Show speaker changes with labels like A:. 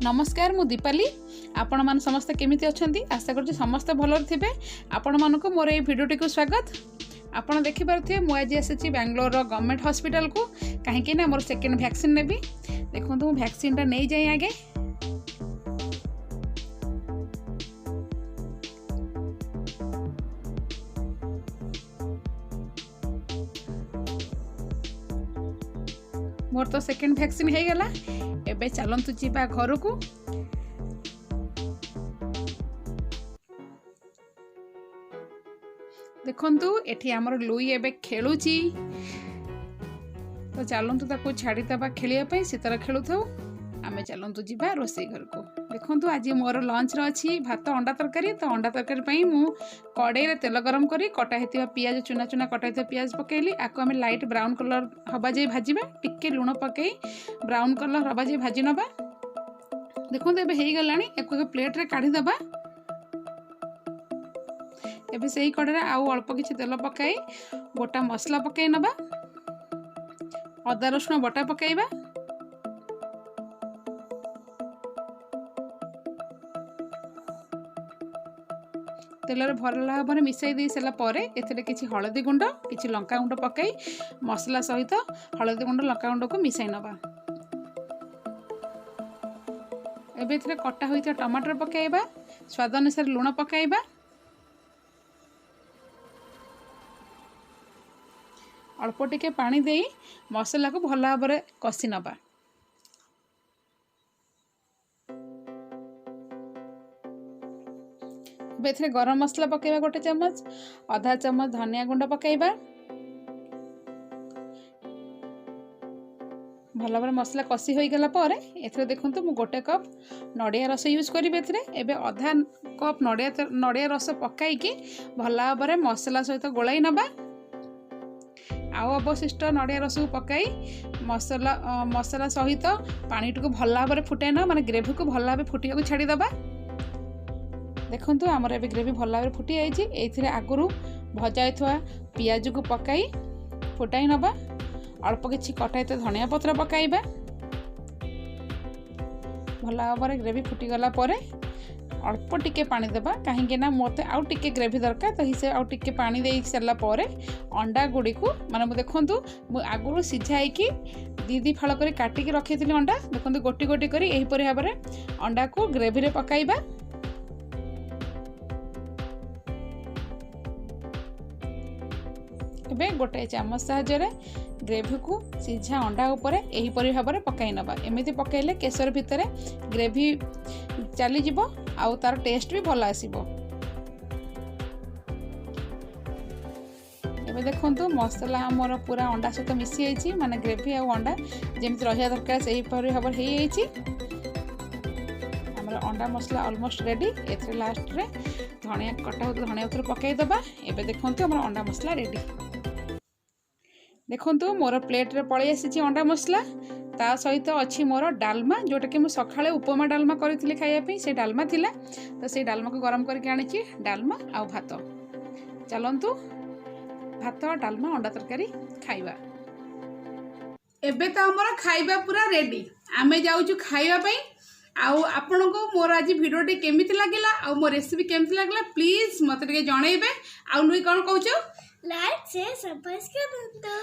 A: नमस्कार मु दीपाली आपण मान समस्त केमिति अछंती आशा करछि समस्त भलर थिबे। आपण मानको मोर ए भिडियोटी को स्वागत। आपण देखि पारथिबे मु आज आसी बेंगलोर गवर्नमेंट हॉस्पिटल को कहीं ना मोर सेकेंड वैक्सीन नेबी। देखो वैक्सीन टा नहीं जाए आगे। मोर तो सेकेंड वैक्सीन हो गला। एबे चलंतु जीवा घर को। देखंतु एठी हमर लुई एबे खेलुची तो चलंतु ताको छाड़ी दबा खेलिया पई सितर खेलुथौ। आमे चलंतु जीवा रोसई घर को। देखंतु आज मोर लंच रो अछि भात अंडा तरकारी। तो अंडा तरकारी पई मु कड़ाई रे तेल गरम करी कटा हेतिबा पियाज चुना चुना कटा हेतिबा पियाज पकेली। आको आमे लाइट ब्राउन कलर हबा जे भाजीबा। टिके लूण पकई ब्राउन कलर हबा जे भाजी नबा। देखंतु एबे हेई गलानी। एको प्लेट रे काढी दबा। एबे सेही कड़े रे आउ अल्प किछि तेल पकाई गोटा मसला पकाई नबा। अदा रसुण बटा पकाइबा। तेलर भल भाव में मिसाई दे सारा पर एथिरे किछि हळदी गुंड किछि लंका गुंड पकाई मसला सहित हळदी गुंड लंका गुंड को मिसाई नबा। एबे एथिरे कटा होइता टमाटर पकाइबा। स्वाद अनुसार लूण पकाइबा। अल्प टिके पानी देई मसला को भल भाव में कषि नबा। बेथरे गरम मसला पकाइबा गोटे चम्मच। आधा चम्मच धनिया गुंड पकाइबा। भल भाव मसला कषि हो गला पर एथरे देखंतु मु गोटे कप नडिया रस यूज करी। बेथरे एबे आधा कप नडिया रस पकाई की भल भाव में मसला सहित गोलाई नबा। आउ अवशिष्ट नडिया रस को पकाई मसला सहित पानी को भल भाव में फुटाई ना माने ग्रेवी को भल भाव फुटिया को छाड़ी दबा। देखंतु हमर एबे ग्रेवी भल भाव फुटी आइछि। एथिरे आगुरु भजा होइथवा पियाज को पकाई फुटाई नबा। अल्प किछि कटाइते धनिया पत्र पकाइबा। भल भाव में ग्रेवी फुटी गला पर अल्प टिके पानी देबा। कहीं ना मते आउ टिके ग्रेवी दरकार तो हिसे आउ टिके पानी दे सरला पर अंडा गुडी को माने देखंतु आगुरु सिझाई की दी फाळ करी काटी की रखिथिली अंडा। देखंतु गोटी गोटी करी एही परि भाव में अंडा को ग्रेवी रे पकाइबा। एबे गोटे चामच साहाय्य ग्रेवी को सीझा अंडा उपर एहीपरि भाव में पकाई नबा। एमिति पकाइले केसर भितर ग्रेवी चली जिवो आउ तार टेस्ट भी भल आसीबो। एबे देखंतु मसला हमर पूरा अंडा सहित मिसी आइछि माने ग्रेवी आ अंडा जेमिति रहिया दरकार सेही परि भाव हेई आइछि। हमर अंडा मसला ऑलमोस्ट रेडी। एथरे लास्ट रे धनिया कटा हो धनिया उतर पकाई दबा। एबे देखंतु हमर अंडा मसला रेडी। देखंतु मोर प्लेट रे पळै आसी अंडा मसला। ता सहित अच्छी मोर डालमा जोटा कि मुझे सकाळे उपमा डालमा करी खाइबा से डालमा थिला। तो से डालमा को गरम करके आनी डालमा आ भात। चलंतु भात डालमा अंडा तरकारी खाइबा। एबे तो हमर खाइबा पूरा रेडी। आमे जाउछु खाइबा पई। आउ आपन को मोर आज वीडियोटी केमिति लागिला आउ मोर रेसिपी केमिति लागला प्लीज मते टिके जणाइबे। आउ नुई कोन कहउछु
B: लाइक शेयर सब्सक्राइब करंतु।